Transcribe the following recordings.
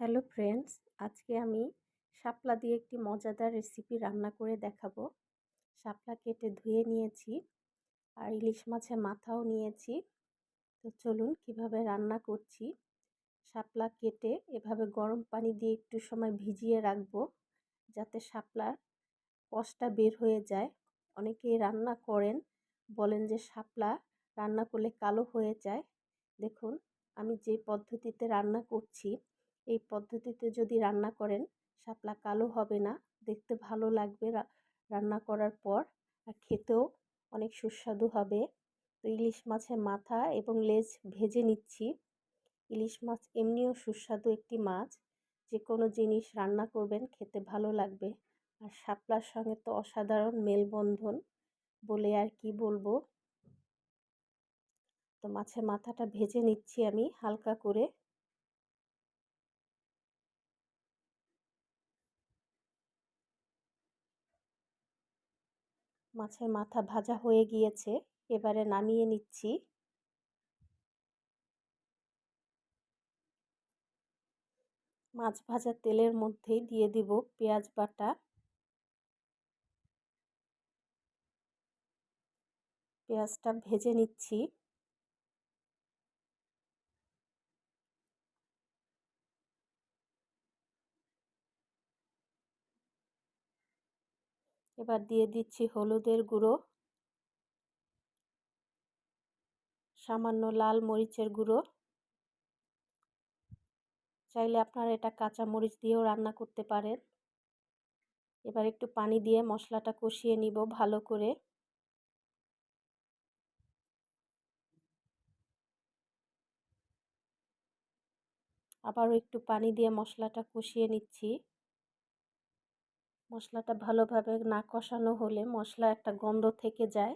Hello friends, আজকে আমি শাপলা দিয়ে একটি মজাদার রেসিপি রান্না করে দেখাবো। শাপলা কেটে ধুয়ে নিয়েছি আর ইলিশ মাছের মাথাও নিয়েছি। তো চলুন কিভাবে রান্না করছি। শাপলা কেটে এভাবে গরম পানি দিয়ে একটু সময় ভিজিয়ে রাখবো, যাতে শাপলার কষটা বের হয়ে যায়। অনেকেই রান্না করেন, বলেন যে শাপলা রান্না করলে কালো হয়ে যায়। দেখুন, আমি যে পদ্ধতিতে রান্না করছি, এই পদ্ধতিতে যদি রান্না করেন শাপলা কালো হবে না, দেখতে ভালো লাগবে রান্না করার পর, আর খেতেও অনেক সুস্বাদু হবে। তো ইলিশ মাছের মাথা এবং লেজ ভেজে নিচ্ছি। ইলিশ মাছ এমনিও সুস্বাদু একটি মাছ, যে কোনো জিনিস রান্না করবেন খেতে ভালো লাগবে। আর শাপলার সঙ্গে তো অসাধারণ মেলবন্ধন, বলে আর কি বলবো। তো মাছের মাথাটা ভেজে নিচ্ছি আমি হালকা করে। মাছের মাথা ভাজা হয়ে গিয়েছে, এবারে নামিয়ে নিচ্ছি। মাছ ভাজা তেলের মধ্যেই দিয়ে দিব পেঁয়াজ বাটা। পেঁয়াজটা ভেজে নিচ্ছি। এবার দিয়ে দিচ্ছি হলুদের গুঁড়ো, সামান্য লাল মরিচের গুঁড়ো। চাইলে আপনারা এটা কাঁচা মরিচ দিয়েও রান্না করতে পারেন। এবার একটু পানি দিয়ে মশলাটা কষিয়ে নিব ভালো করে। আবারও একটু পানি দিয়ে মশলাটা কষিয়ে নিচ্ছি। মশলাটা ভালোভাবে না কষানো হলে মশলা একটা গন্ধ থেকে যায়,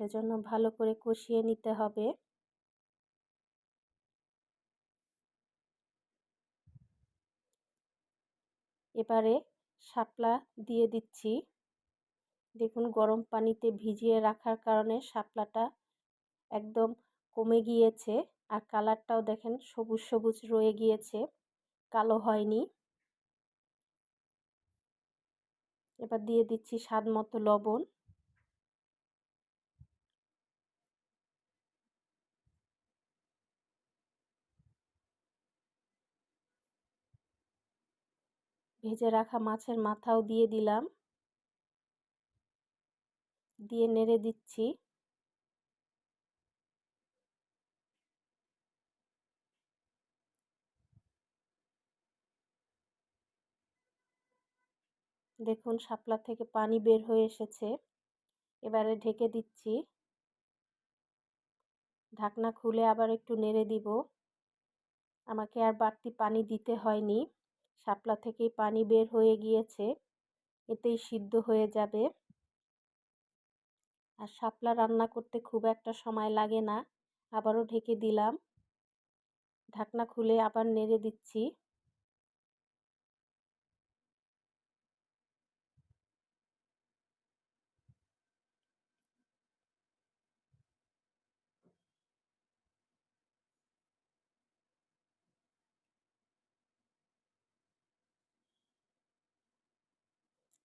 সেজন্য ভালো করে কষিয়ে নিতে হবে। এবারে শাপলা দিয়ে দিচ্ছি। দেখুন, গরম পানিতে ভিজিয়ে রাখার কারণে শাপলাটা একদম কমে গিয়েছে, আর কালারটাও দেখেন সবুজ সবুজ রয়ে গিয়েছে, কালো হয়নি। এবার দিয়ে দিচ্ছি স্বাদ মতো লবণ। ভেজে রাখা মাছের মাথাও দিয়ে দিলাম, দিয়ে নেড়ে দিচ্ছি। দেখুন, শাপলা থেকে পানি বের হয়ে এসেছে। এবারে ঢেকে দিচ্ছি। ঢাকনা খুলে আবার একটু নেড়ে দিব। আমাকে আর বাড়তি পানি দিতে হয়নি, শাপলা থেকেই পানি বের হয়ে গিয়েছে, এতেই সিদ্ধ হয়ে যাবে। আর শাপলা রান্না করতে খুব একটা সময় লাগে না। আবারও ঢেকে দিলাম। ঢাকনা খুলে আবার নেড়ে দিচ্ছি।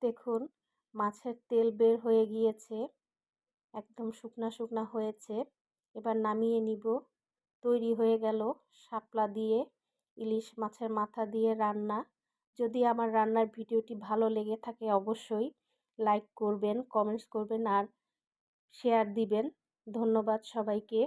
দেখুন, মাছের তেল বের হয়ে গিয়েছে, একদম শুকনা শুকনা হয়েছে। এবার নামিয়ে নিব। তৈরি হয়ে গেল শাপলা দিয়ে ইলিশ মাছের মাথা দিয়ে রান্না। যদি আমার রান্নার ভিডিওটি ভালো লেগে থাকে অবশ্যই লাইক করবেন, কমেন্টস করবেন আর শেয়ার দিবেন। ধন্যবাদ সবাইকে।